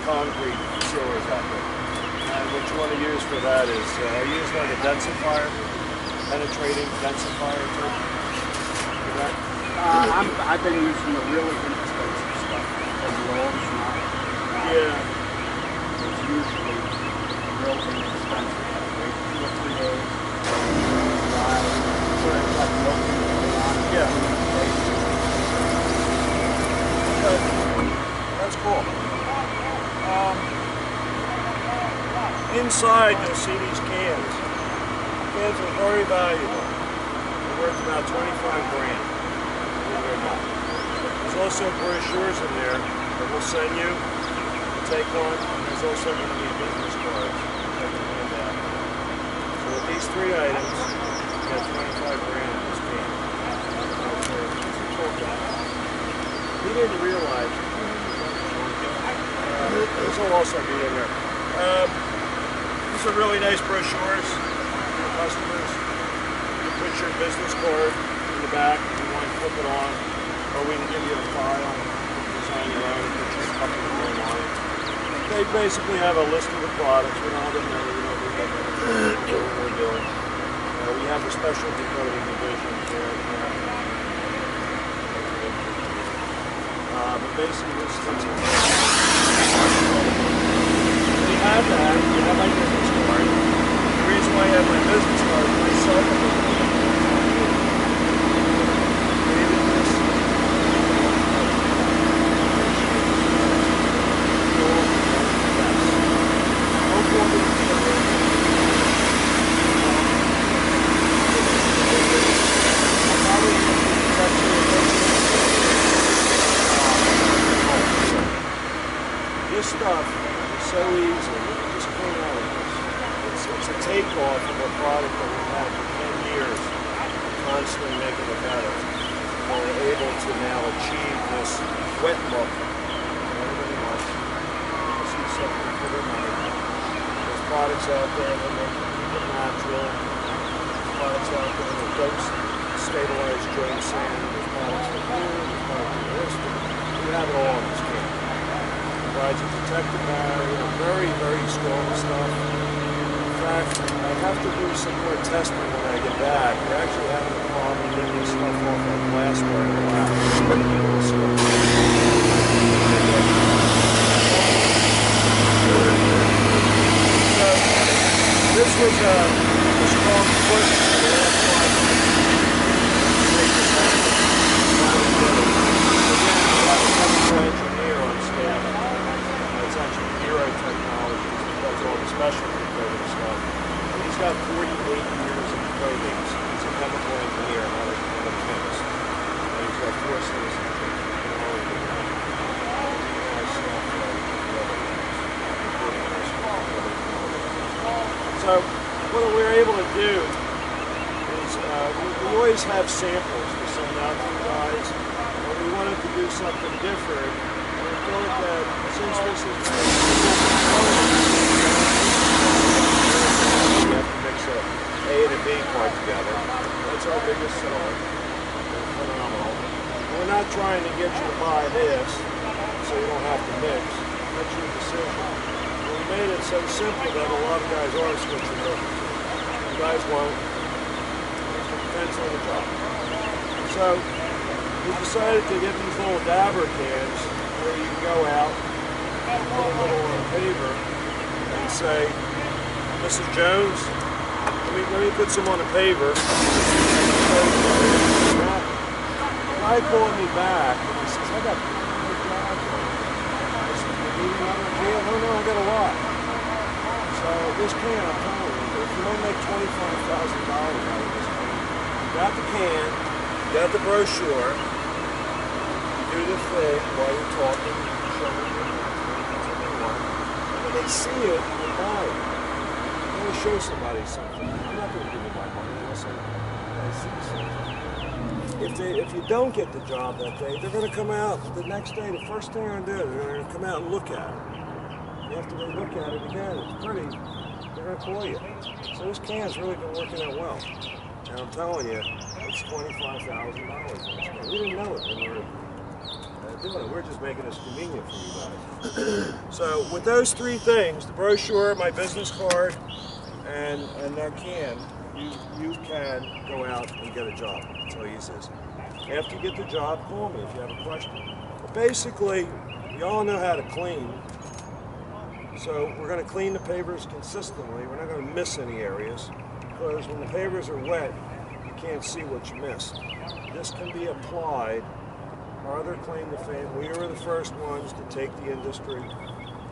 concrete sealers out there. And what you want to use for that is, use like a densifier, penetrating densifier type. For that. I've been using the really inexpensive stuff, the rolls now. Yeah. It's usually real inexpensive. Wait 2 or 3 days. Yeah. That's cool. Inside, you'll see these cans. Cans are very valuable. They're worth about 25 grand. Believe it or not. There's also brochures in there that we'll send you. Take one. There's also going to be business cards. So with these 3 items, you got 25 grand in this can. He didn't realize. This will also be in there. These are really nice brochures for your customers. You can put your business card in the back if you want to flip it on, or we can give you a file, design your own, and put your company name on it. They basically have a list of the products. We don't have them there. We don't know what we're doing. We have a specialty coating division here. But basically, this is you have that. You have my business card. The reason why I have my business card is my cell phone. This stuff is so easy. You can just clean out of this. It's a takeoff of a product that we've had for 10 years, constantly making it better. And we're able to now achieve this wet look that everybody wants. You see something for their money. There's products out there that make it natural. There's products out there that don't stabilize joint sand. There's products that do. There's products that this. We have it all in this can. Provides a protective barrier, very, very strong stuff. In fact, I have to do some more testing when I get back. We're actually having a problem getting this stuff off our glassware in the lab. This was a strong push for the last 5 months. Engineer on staff. It's actually Hero Technologies. He does all the specialty coating stuff. And he's got 48 years of coatings. He's a chemical engineer, not a chemist. And he's got 4 citizenships. So what we're able to do is we always have samples to send out to you guys. But we wanted to do something different. And we thought that since this is you have to mix a A and a B part together. That's our biggest seller. They're phenomenal. We're not trying to get you to buy this so you don't have to mix. That's your decision. But we made it so simple that a lot of guys are switching over. You guys won't. It depends on the job. So we decided to get these little dabber cans where you can go out and put a little paper and say, Mrs. Jones, let me put some on the paper. The guy called me back and he says, I got a job. I said, you need another can? Oh no, I got a lot. So this can, I'm telling you, if you don't make $25,000 out of this can, you got the can, you got the brochure, you do the thing while you're talking, you show them what they want, and when they see it, they buy it. I'm going to show somebody something. I'm not going to give you my money unless I see something. If you don't get the job that day, they're going to come out the next day. The first thing they're going to do, they're going to come out and look at it. After they look at it again, it's pretty, they're going to call you. So this can's really been working out well. And I'm telling you, it's $25,000 in this can. We didn't know it when we were doing it. We're just making this convenient for you guys. So with those three things, the brochure, my business card, and that can, you can go out and get a job. That's all he says. After you get the job, call me if you have a question. But basically, you all know how to clean. So we're going to clean the pavers consistently. We're not going to miss any areas, because when the pavers are wet, you can't see what you missed. This can be applied. Our other claim to fame, we were the first ones to take the industry,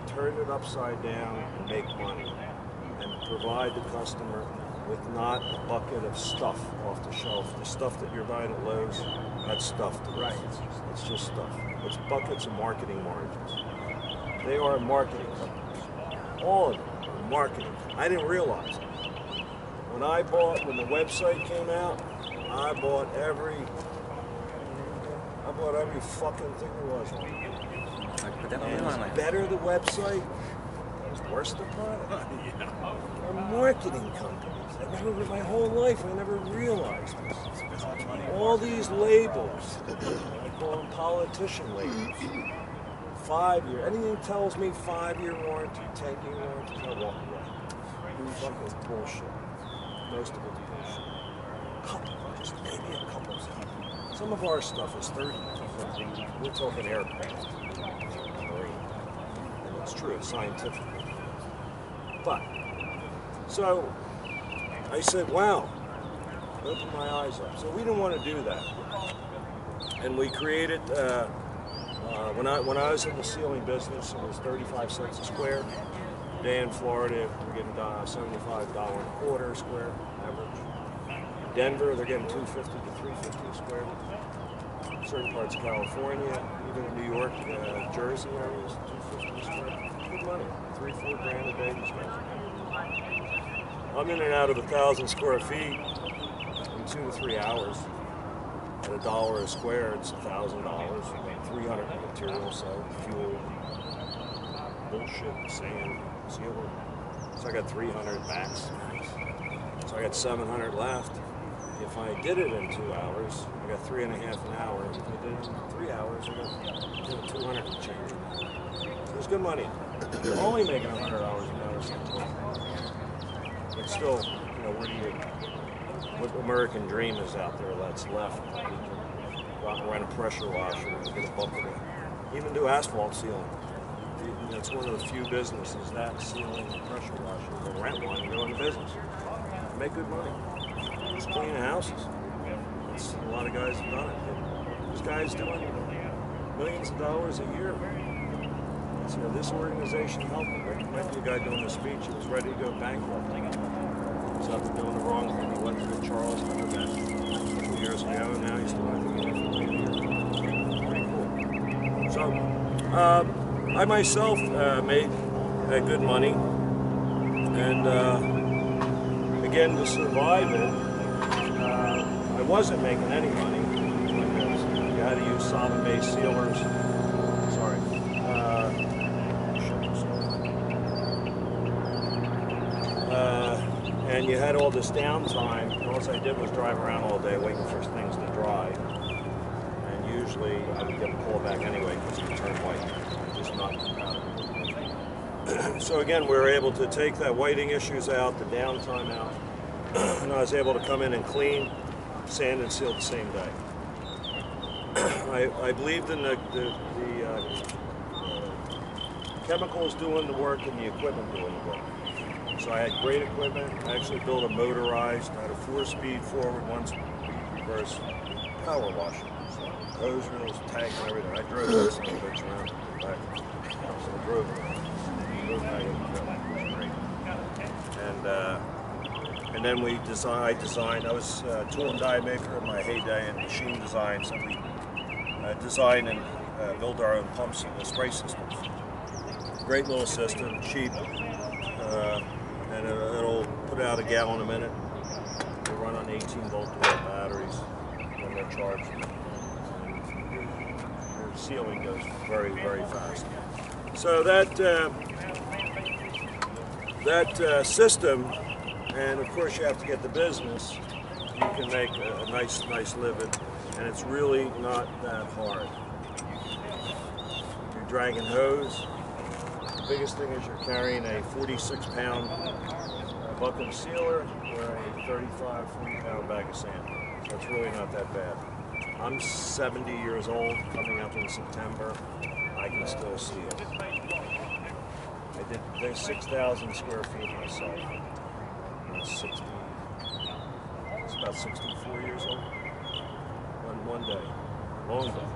turn it upside down, and make money, and provide the customer with not a bucket of stuff off the shelf. The stuff that you're buying at Lowe's, that's stuff to right. It's just stuff. It's buckets of marketing margins. They are marketing companies. All of them are marketing. I didn't realize it. When the website came out, I bought every fucking thing there was on it. And it's better the website, it's worse the product. They're marketing companies. My whole life, I never realized this. All these labels, I call them politician labels. 5-year, anything that tells me 5-year warranty, 10-year warranty, I walk away. Fucking bullshit. Most of it's bullshit. Couple, just maybe a couple. Some of our stuff is 30. We're talking aircraft. And it's true, it's scientific. But, so, I said, wow, opened my eyes up. So we didn't want to do that. And we created, when I was in the ceiling business, it was 35 cents a square. Today in Florida, we're getting $75 a quarter square average. Denver, they're getting $250 to $350 a square. Certain parts of California, even in New York, Jersey areas, $250 a square. Good money, $3-4 grand a day. These guys are getting. I'm in and out of 1,000 square feet in 2 to 3 hours. At $1 a square, it's $1,000. $300 in material, so fuel, bullshit, sand, sealer. So I got 300 max. So I got 700 left. If I did it in 2 hours, I got 3.5 an hour. If I did it in 3 hours, I got 200 and change. So it's good money. You're only making $100 an hour. But still, you know, what American dream is out there that's left? You can go out and rent a pressure washer and get a bucket of, even do asphalt sealing. It's one of the few businesses that sealing and pressure washer. You can rent one and go into business. Make good money. Just clean the houses. A lot of guys have done it. This guy's doing millions of dollars a year. So this organization helped him. There might be a guy doing the speech. He was ready to go bankrupt. He was out there doing the wrong thing. He went to Charleston a couple years ago, and now he's still pretty cool. So, I myself made good money, and again, to survive it, I wasn't making any money. You had to use solvent-based sealers. Sorry. And you had all this downtime. All I did was drive around all day waiting for things to dry. And usually I would get a call back anyway because it would turn white. Just not compatible. So again, we were able to take that whiting issues out, the downtime out, and I was able to come in and clean, sand, and seal the same day. I believed in the chemicals doing the work and the equipment doing the work. So I had great equipment. I actually built a motorized, I had a 4-speed forward, 1-speed reverse power washer. So hose reels, tank, and everything. I drove those some bitch around back. So I drove back in the truck. It was great. And then I designed, I was a tool and die maker in my heyday in machine design, so we designed and build our own pumps and spray systems. Great little system, cheap, and it'll put out a gallon a minute. They run on 18-volt batteries when they're charged. Your sealing goes very, very fast. So that system, and of course you have to get the business, you can make a nice living, and it's really not that hard. dragging hose. The biggest thing is you're carrying a 46-pound bucket of sealer or a 35, 40-pound bag of sand. So it's really not that bad. I'm 70 years old, coming up in September. I can still seal. I did 6,000 square feet myself. It's about 64 years old. One day, long day.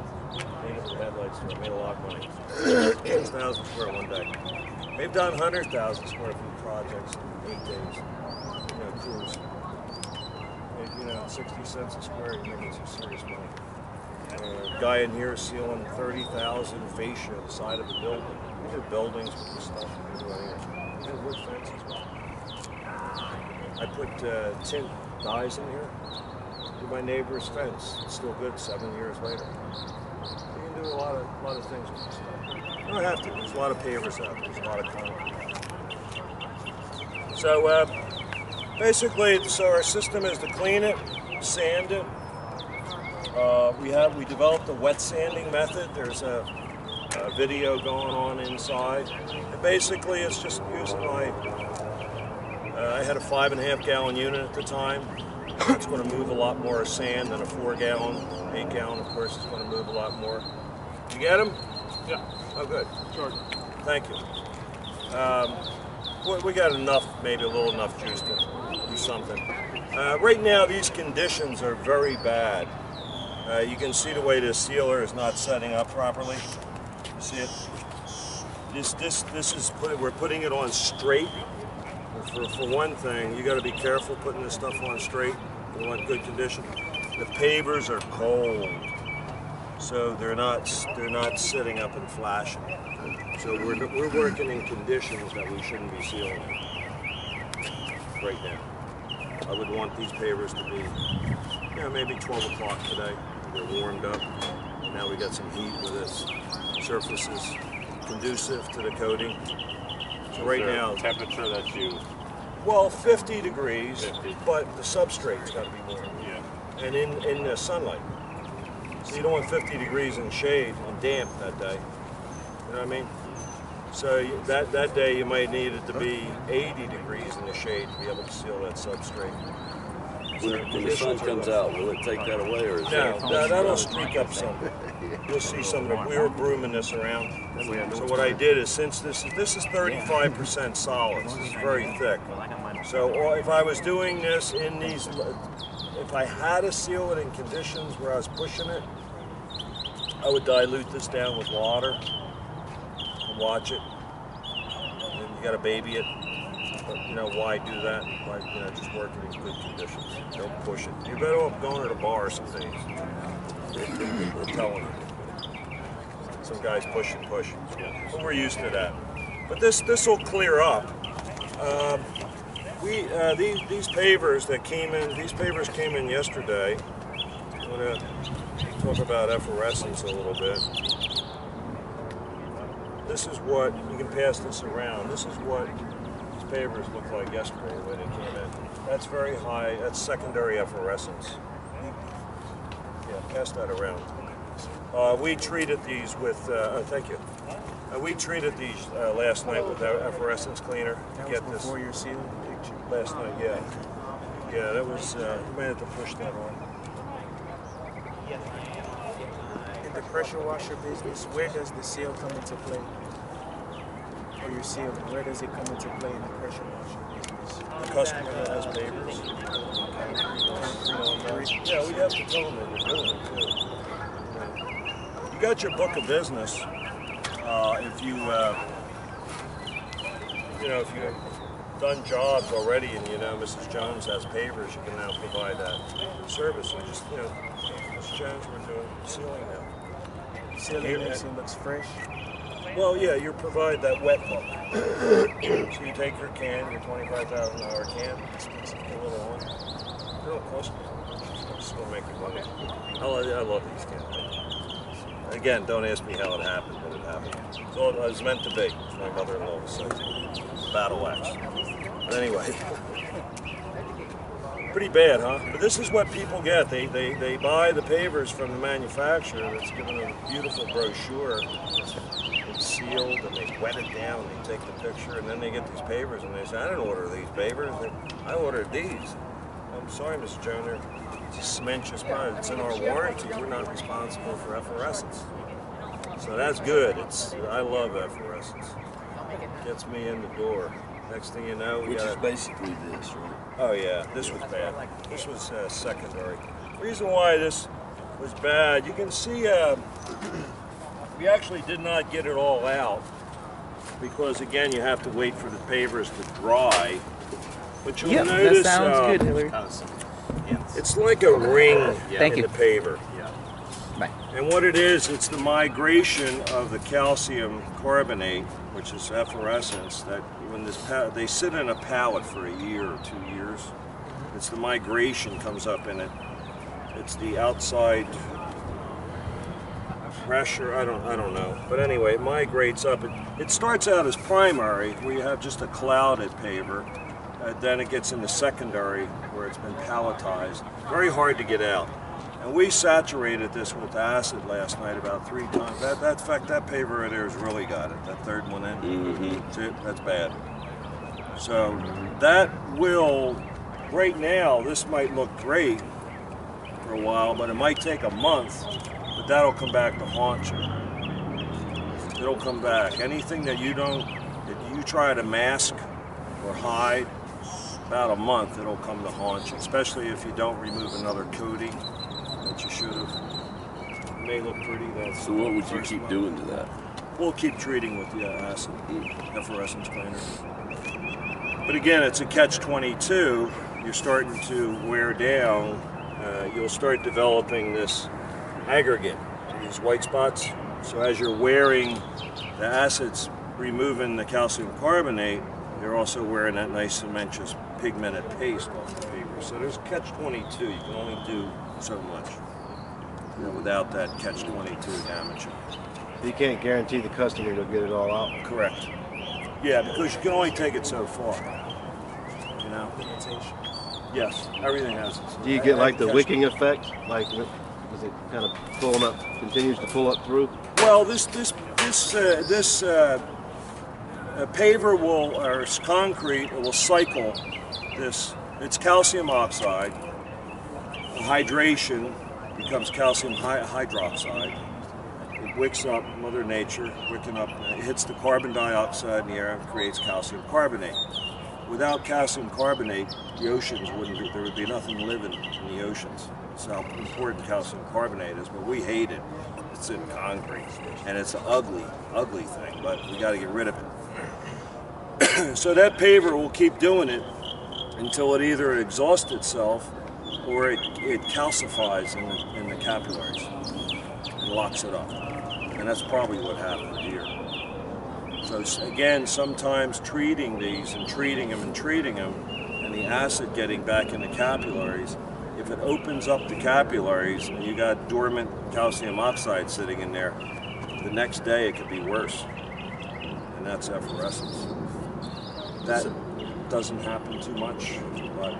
Made it for headlights, so I made a lot of money. 6,000 square one day. They've done 100,000 square feet projects in 8 days. You know, crews. You know, 60 cents a square, you're making some serious money. A guy in here is sealing 30,000 fascia on the side of the building. We do buildings with this stuff. We do anything. We do wood fences. I put tint dyes in here. Do my neighbor's fence. It's still good 7 years later. You can do a lot of things with this stuff. You don't have to. There's a lot of pavers out there. There's a lot of concrete. So basically, our system is to clean it, sand it. We developed a wet sanding method. There's a video going on inside. And basically, it's just using I had a 5.5 gallon unit at the time. It's going to move a lot more sand than a 4 gallon. 8 gallon, of course, is going to move a lot more. You get them? Yeah. Oh, good. Sure. Thank you. We got enough, maybe a little enough juice to do something. Right now, these conditions are very bad. You can see the way this sealer is not setting up properly. You see it? This is we're putting it on straight. For one thing, you got to be careful putting this stuff on straight. You want good condition. The pavers are cold, so they're not sitting up and flashing. So we're working in conditions that we shouldn't be sealing in right now. I would want these pavers to be, maybe 12 o'clock today. They're warmed up. Now we got some heat with this. Surface is conducive to the coating. So right now, temperature that's used. Well, 50 degrees, 50. but the substrate's got to be warm. Yeah. And in the sunlight. So you don't want 50 degrees in shade and damp that day. You know what I mean? So that day you might need it to be 80 degrees in the shade to be able to seal that substrate. When the sun comes out, will it take that away, or is that'll streak up some. You'll see some of it. We were brooming this around. So what I did is, since this is 35% solid, this is very thick. So if I was doing this in these, if I had to seal it in conditions where I was pushing it, I would dilute this down with water and watch it. And you got to baby it. But, why do that? Why, just work it in good conditions. Don't push it. You're better off going to the bar some days. I'm telling you. Some guys push and push. But we're used to that. But this will clear up. These pavers that came in, these pavers came in yesterday. I'm going to talk about effervescence a little bit. This is what, you can pass this around, this is what pavers looked like yesterday when it came in. That's very high, that's secondary effervescence. Yeah, pass that around. We treated these with, thank you. We treated these last night with effervescence cleaner to get this. Before your sealing picture? Last night, yeah. Yeah, that was, you might have to push that on. In the pressure washer business, where does the seal come into play? Or your sealing, where does it come into play in the pressure washer business? The customer that has pavers. Yeah, we have to tell them that you're doing it too. You got your book of business. If you've done jobs already and Mrs. Jones has pavers, you can now provide that service. And just, Mrs. Jones, we're doing sealing now. Sealing makes it looks fresh. Well, yeah, you provide that wet look. So you take your can, your $25,000 can, a little one. They don't cost me. Still make you money. I love these cans. Again, don't ask me how it happened, but it happened. So it was meant to be. My mother-in-law said, battle axe. But anyway, pretty bad, huh? But this is what people get. They buy the pavers from the manufacturer that's given them a beautiful brochure. sealed and they wet it down and they take the picture and then they get these pavers and they say, I didn't order these pavers, I ordered these. I'm sorry, Mr. Joner, it's a cementitious product. It's in our warranty. We're not responsible for effervescence. So that's good. I love effervescence. Gets me in the door. Next thing you know, Which is basically this, right? oh yeah, this was bad. This was secondary. Reason why this was bad, you can see we actually did not get it all out because again you have to wait for the pavers to dry. But you'll notice that sounds good, Hillary. it's like a ring Thank in you. the paver. Bye. And what it is, it's the migration of the calcium carbonate, which is effervescence, that when they sit in a pallet for a year or 2 years. It's the migration comes up in it. It's the outside pressure, I don't know. But anyway, it migrates up. It starts out as primary, where you have just a clouded paver. Then it gets into secondary, where it's been palletized. Very hard to get out. And we saturated this with acid last night about 3 times. In fact, that paver right there has really got it. That third one in. That's it. That's bad. So that will, right now, this might look great for a while, but it might take a month. But that'll come back to haunt you. It'll come back. Anything that you try to mask or hide, about a month it'll come to haunt you. Especially if you don't remove another coating that you should have. It may look pretty. So what would you keep doing to that? We'll keep treating with the acid, effervescence cleaner. But again, it's a catch-22. You're starting to wear down. You'll start developing this aggregate, these white spots. So as you're wearing, the acid's removing the calcium carbonate, you're also wearing that nice cementitious pigmented paste off the paper. So there's catch-22. You can only do so much without that catch-22 damage. You can't guarantee the customer to get it all out. Correct. Yeah, because you can only take it so far. You know? Yes, everything has its. Do you get like the wicking effect? Like, does it kind of pulling up, continues to pull up through? Well, this paver will, or concrete, it will cycle this. It's calcium oxide. Hydration becomes calcium hydroxide. It wicks up, Mother Nature, wicking up, it hits the carbon dioxide in the air and creates calcium carbonate. Without calcium carbonate, the oceans there would be nothing living in the oceans. That's how important calcium carbonate is, but we hate it. It's in concrete, and it's an ugly, ugly thing, but we got to get rid of it. So that paver will keep doing it until it either exhausts itself or it calcifies in the capillaries and locks it up. And that's probably what happened here. So again, sometimes treating these and treating them and the acid getting back in the capillaries, if it opens up the capillaries and you got dormant calcium oxide sitting in there, the next day it could be worse. And that's effervescence. That doesn't happen too much, but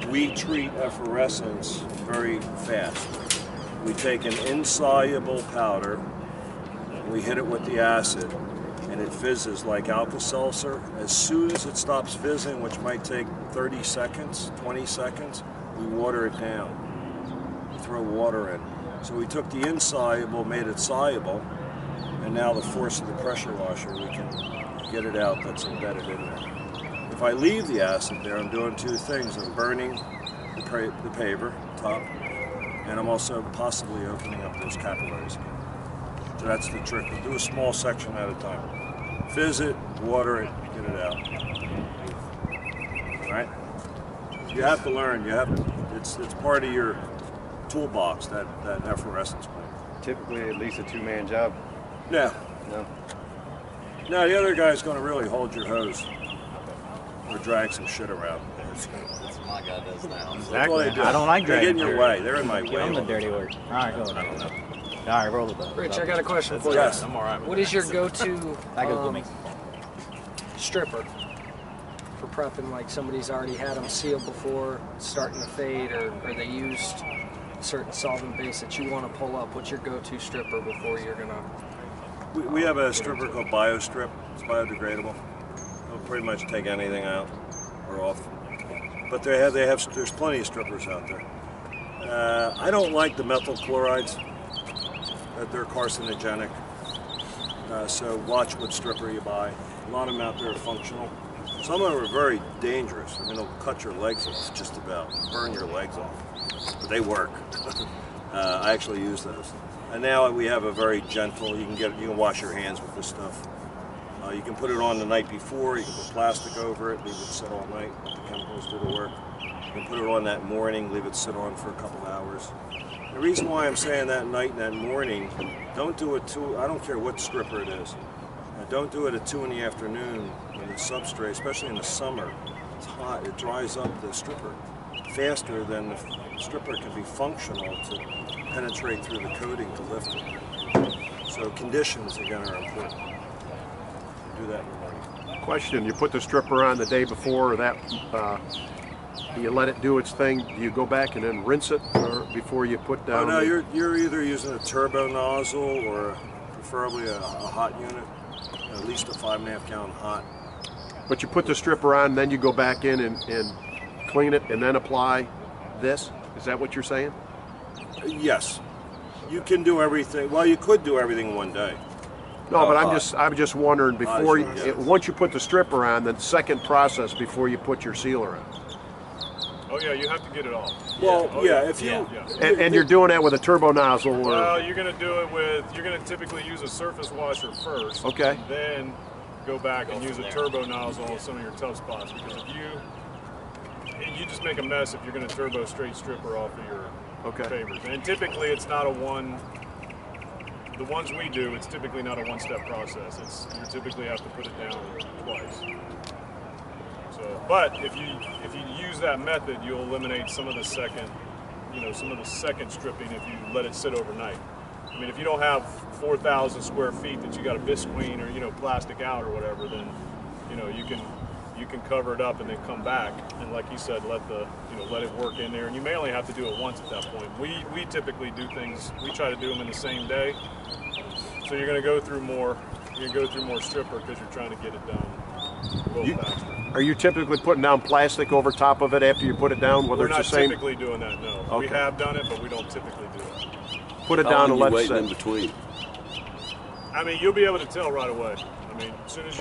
we treat effervescence very fast. We take an insoluble powder, and we hit it with the acid, and it fizzes like Alka-Seltzer. As soon as it stops fizzing, which might take 30 seconds, 20 seconds, we water it down. We throw water in. So we took the insoluble, made it soluble, and now the force of the pressure washer, we can get it out that's embedded in there. If I leave the acid there, I'm doing 2 things. I'm burning the paver, top, and I'm also possibly opening up those capillaries again. So that's the trick. We'll do a small section at a time. Fizz it, water it, get it out. All right? You have to learn. It's part of your toolbox, that effervescence plant. Typically at least a 2-man job. Yeah. No. Now the other guy's going to really hold your hose or drag some shit around. That's what my guy does now. That's what they do. I don't like They get in dragging your way. They're in my Get way. on the dirty work. All right, go. I don't know. All right, roll it up. Rich, I got a question for you. Yes. I'm all right with What that. is your go-to That goes with me. stripper for prepping? Like somebody's already had them sealed before, starting to fade, or they used a certain solvent base that you want to pull up. What's your go-to stripper before you're gonna We have a stripper called BioStrip. It's biodegradable. It'll pretty much take anything out or off. But there's plenty of strippers out there. I don't like the methyl chlorides. They're carcinogenic. So watch what stripper you buy. A lot of them out there are functional. Some of them are very dangerous. I mean, they'll cut your legs off, just about burn your legs off. But they work. I actually use those. And now we have a very gentle. You can wash your hands with this stuff. You can put it on the night before. You can put plastic over it, leave it sit all night. Let the chemicals do the work. You can put it on that morning, leave it sit on for a couple hours. The reason why I'm saying that night and that morning, don't do it I don't care what stripper it is. Don't do it at 2 in the afternoon when the substrate, especially in the summer, it's hot, it dries up the stripper faster than the stripper can be functional to penetrate through the coating to lift it. So conditions, again, are important. Do that in the morning. Question, you put the stripper on the day before, or that, do you let it do its thing? Do you go back and then rinse it or before you put down? Oh no, you're either using a turbo nozzle or preferably a hot unit, at least a 5.5 gallon hot. But you put the stripper on, then you go back in and clean it and then apply this? Is that what you're saying? Yes. You can do everything. Well, you could do everything in one day. No, but I'm just wondering before once you put the stripper on, the second process before you put your sealer on. Oh yeah, you have to get it off. Well, if you and you're doing that with a turbo nozzle, or well, you're going to do it with typically use a surface washer first. Okay. And then go back and use a turbo nozzle on some of your tough spots, because if you just make a mess if you're going to turbo straight stripper off of your pavers. And typically it's not a one. The ones we do, it's typically not a one-step process. You typically have to put it down twice. So, but if you use that method, you'll eliminate some of the second stripping if you let it sit overnight. I mean, if you don't have 4,000 square feet that you got a visqueen or plastic out or whatever, then you can cover it up and then come back and, like you said, let it work in there. And you may only have to do it once at that point. We typically do things. We try to do them in the same day. So you're going to go through more. You're going to go through more stripper because you're trying to get it done a little faster. Are you typically putting down plastic over top of it after you put it down? Whether We're not it's the same. typically doing that. No, we have done it, but we don't typically do it. Put it down and let it sit. in between? I mean, you'll be able to tell right away. I mean, as soon as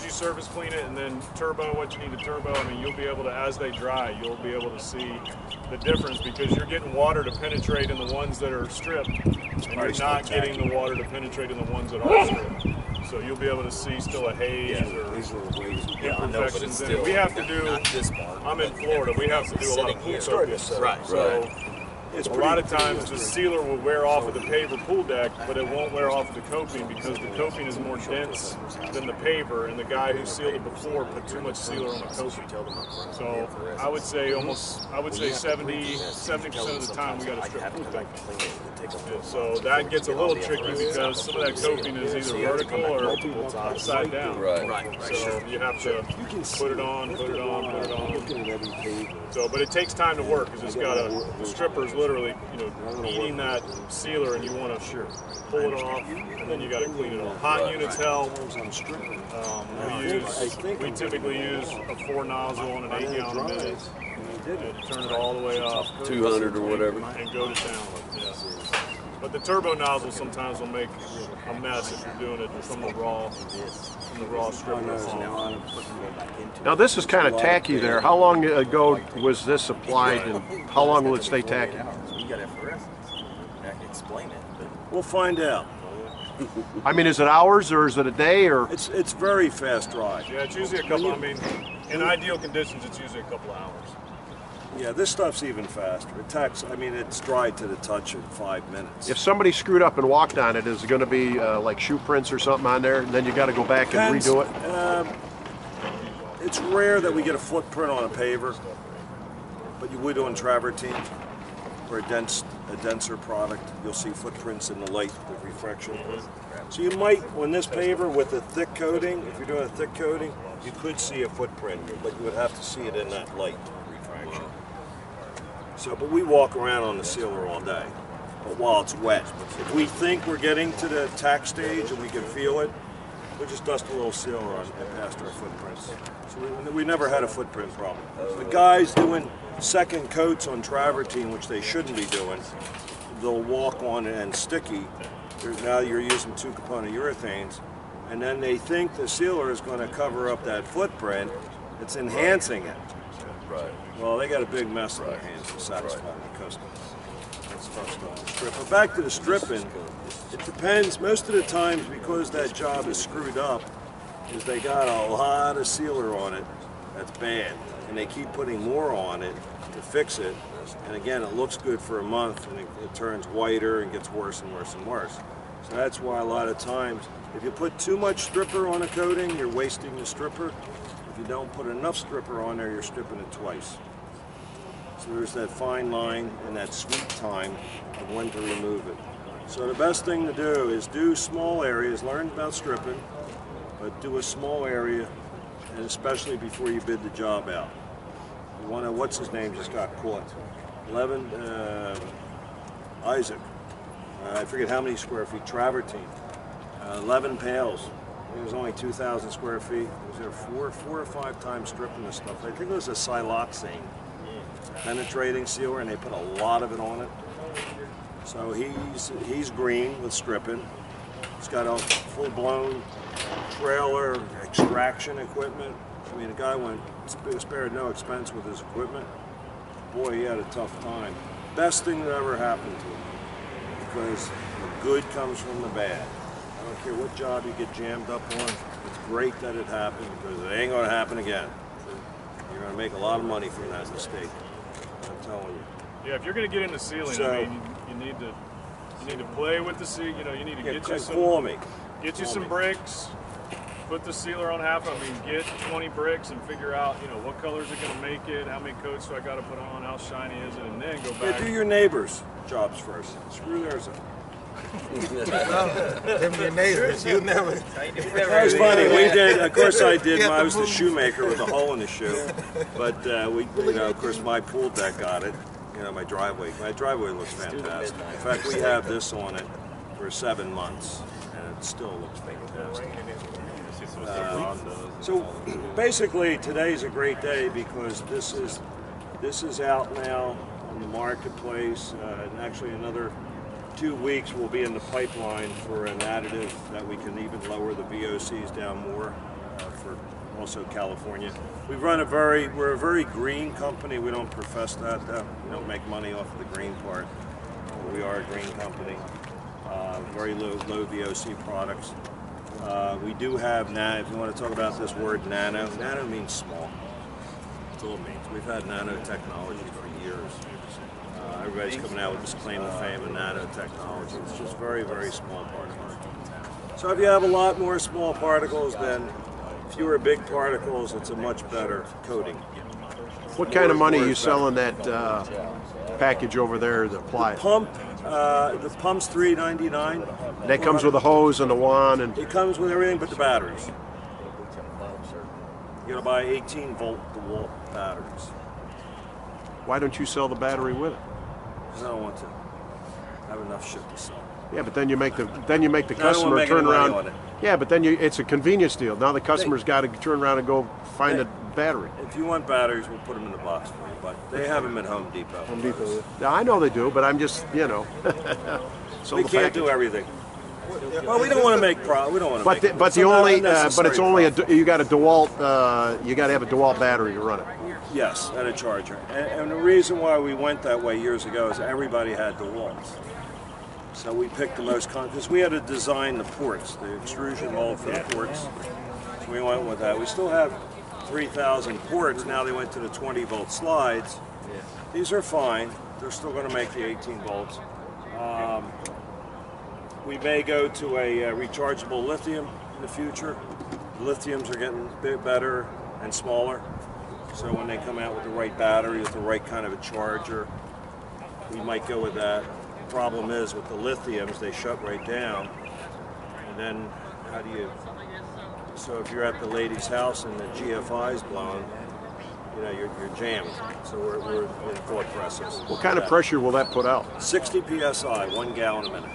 you surface clean it and then turbo what you need to turbo, I mean, you'll be able to, as they dry, you'll be able to see the difference, because you're getting water to penetrate in the ones that are stripped, and you're not getting the water to penetrate in the ones that are stripped. So you'll be able to see still a haze or imperfections in it. We have to do, I'm in Florida, we have to do a lot of pool coatings. So a lot of times the sealer will wear off of the paver pool deck, but it won't wear off of the coping because the coping is more dense than the paver, and the guy who sealed it before put too much sealer on the coping. So I would say 70% of the time we got to strip pool deck. So that gets a little tricky because some of that coping is either vertical or upside down. Right. So you have to put it on. So, but it takes time to work because the stripper's literally, eating that sealer, and you want to pull it off, and then you got to clean it off. Hot units help. We typically use a 4 nozzle on an 8 gallon a minute. And turn it all the way up. 200 or whatever. And go to town. Yeah. But the turbo nozzle sometimes will make a mess if you're doing it from the raw stripper. Now this is kind of tacky there. How long ago was this applied, and how long will it stay tacky? You got fluorescence. I can explain it, but We'll find out. I mean, is it hours or is it a day, or? It's very fast dry. Yeah, it's usually a couple. I mean, in ideal conditions, it's usually a couple of hours. Yeah, this stuff's even faster. It's dried to the touch in 5 minutes. If somebody screwed up and walked on it, is it going to be like shoe prints or something on there, and then you got to go back and redo it? It's rare that we get a footprint on a paver, but you would on travertine or a denser product. You'll see footprints in the light with refraction. So you might, on this paver with a thick coating, if you're doing a thick coating, you could see a footprint, but you would have to see it in that light refraction. So, but we walk around on the sealer all day. but while it's wet. If we think we're getting to the tack stage and we can feel it, we'll just dust a little sealer on it past our footprints. So we never had a footprint problem. The guys doing second coats on travertine, which they shouldn't be doing, they'll walk on and sticky. Now you're using 2-component urethanes, and then they think the sealer is going to cover up that footprint. It's enhancing it. Right. Well, they got a big mess on their hands to satisfy the customer. That's tough stuff to strip. But back to the stripping, it depends. Most of the times, because that job is screwed up, is they got a lot of sealer on it that's bad, and they keep putting more on it to fix it. And again, it looks good for a month, and it turns whiter and gets worse and worse and worse. So that's why a lot of times, if you put too much stripper on a coating, you're wasting the stripper. If you don't put enough stripper on there, you're stripping it twice. So there's that fine line and that sweet time of when to remove it. So the best thing to do is do small areas, learn about stripping, but do a small area, and especially before you bid the job out. You want to, what's his name just got caught? Isaac. I forget how many square feet, travertine. 11 pails. It was only 2,000 square feet. It was there four or five times stripping this stuff. I think it was a siloxane penetrating sealer, and they put a lot of it on it. So he's green with stripping. He's got a full-blown trailer extraction equipment. I mean, the guy went spared no expense with his equipment. Boy, he had a tough time. Best thing that ever happened to him, because the good comes from the bad. I don't care what job you get jammed up on. It's great that it happened, because it ain't going to happen again. You're going to make a lot of money from that mistake. I'm telling you. Yeah, if you're going to get into sealing, So, I mean, you need to play with the seal. You know, you need to get you some bricks. Put the sealer on half. I mean, get 20 bricks and figure out, you know, what colors are going to make it, how many coats do I got to put on, how shiny is it, and then go back. Yeah, do your neighbors' jobs first. Screw theirs up. Them your neighbors, you never. That was funny. We did. Of course, I did. I was the shoemaker with a hole in the shoe. But you know, of course, my pool deck got it. You know, my driveway. My driveway looks fantastic. In fact, we have this on it for 7 months, and it still looks fantastic. So basically, today's a great day because this is out now on the marketplace, and actually another 2 weeks we'll be in the pipeline for an additive that we can even lower the VOCs down more for also California. We're a very green company. We don't profess that though. We don't make money off of the green part. We are a green company. Very low VOC products. We do have nano. If you want to talk about this word nano, nano means small. That's all it means. We've had nanotechnology for years. Everybody's coming out with this claim to fame of nanotechnology. It's just very, very small particles. So if you have a lot more small particles than fewer big particles, it's a much better coating. What kind of money are you selling that package over there, the ply? The pump's $3.99. That comes with a hose and a wand, and it comes with everything but the batteries. You gotta buy 18-volt DeWalt batteries. Why don't you sell the battery with it? Because I don't want to. I have enough shit to sell. Yeah, but then you make the customer turn around. Yeah, but then it's a convenience deal. Now the customer's got to turn around and go find a battery. If you want batteries, we'll put them in the box for you. But they have them at Home Depot. Home Depot. Yeah, I know they do, but I'm just, you know. So we can't do everything. Well, we don't want to make We don't want to. But it's only you got a DeWalt. You got to have a DeWalt battery to run it. Yes, and a charger. And the reason why we went that way years ago is everybody had DeWalts. So we picked the most because we had to design the ports, the extrusion mold for the ports. So we went with that. We still have 3,000 ports. Now they went to the 20-volt slides. These are fine. They're still going to make the 18 volts. We may go to a rechargeable lithium in the future. Lithiums are getting a bit better and smaller. So when they come out with the right battery, with the right kind of a charger, we might go with that. The problem is with the lithiums, they shut right down. And then how do you, so if you're at the lady's house and the GFI's blown, you're jammed. So we're in thought process. What kind of pressure will that put out? 60 psi, 1 gallon a minute.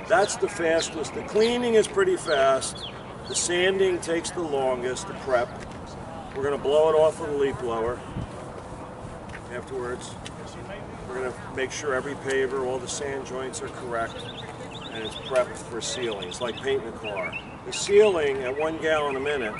That's the fastest. The cleaning is pretty fast. The sanding takes the longest, the prep. We're going to blow it off with a leaf blower. Afterwards, we're going to make sure every paver, all the sand joints are correct, and it's prepped for sealing. It's like painting a car. The sealing at 1 gallon a minute,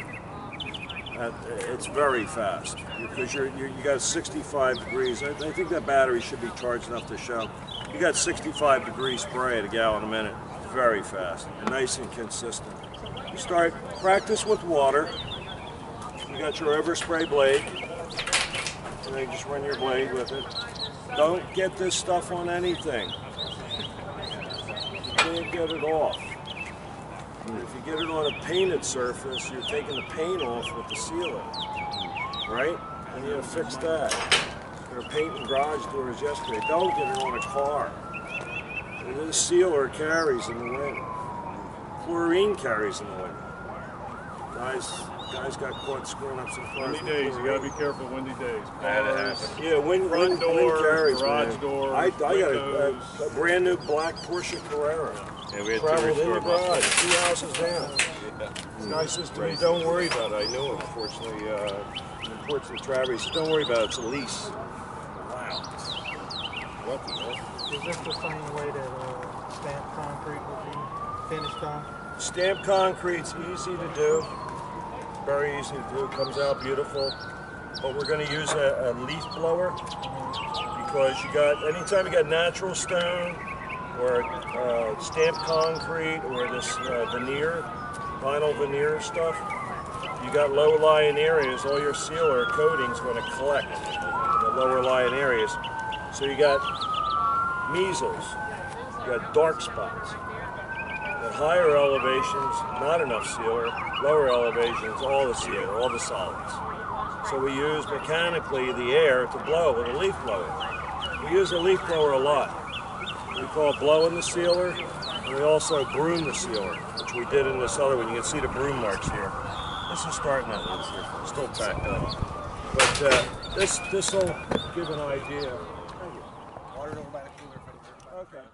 it's very fast because you got 65 degrees. I think that battery should be charged enough to show. You got 65 degree spray at a gallon a minute. Very fast and nice and consistent. You start practice with water. You got your overspray blade, and then you just run your blade with it. Don't get this stuff on anything. You can't get it off. If you get it on a painted surface, you're taking the paint off with the sealer, right? And you gotta fix that. They were painting garage doors yesterday. Don't get it on a car. The sealer carries in the wind. Chlorine carries in the wind. Guys got caught screwing up some cars. Windy days, you gotta be careful. Windy days. Cars, yeah, wind carries. Garage doors. I got a brand new black Porsche Carrera. Yeah, we had Traveled to in the restore garage, most 2 houses down. This guy says to me, "Don't worry about it." I know him, unfortunately, Travis says, "Don't worry about it. It's a lease." Wow. What the hell? Is this the same way that stamped concrete would be finished on? Stamped concrete's easy to do. Very easy to do. Comes out beautiful. But we're going to use a leaf blower because anytime you got natural stone or stamped concrete or this vinyl veneer stuff, you got low-lying areas. All your sealer coating's going to collect in the lower-lying areas. So you got measles, you got dark spots. At higher elevations, not enough sealer. Lower elevations, all the sealer, all the solids. So we use mechanically the air to blow with a leaf blower. We use a leaf blower a lot. We call it blowing the sealer, and we also broom the sealer, which we did in this other one. You can see the broom marks here. This is starting to loose here, still tacked up. But this will give an idea. Water over by the cooler for the. Okay.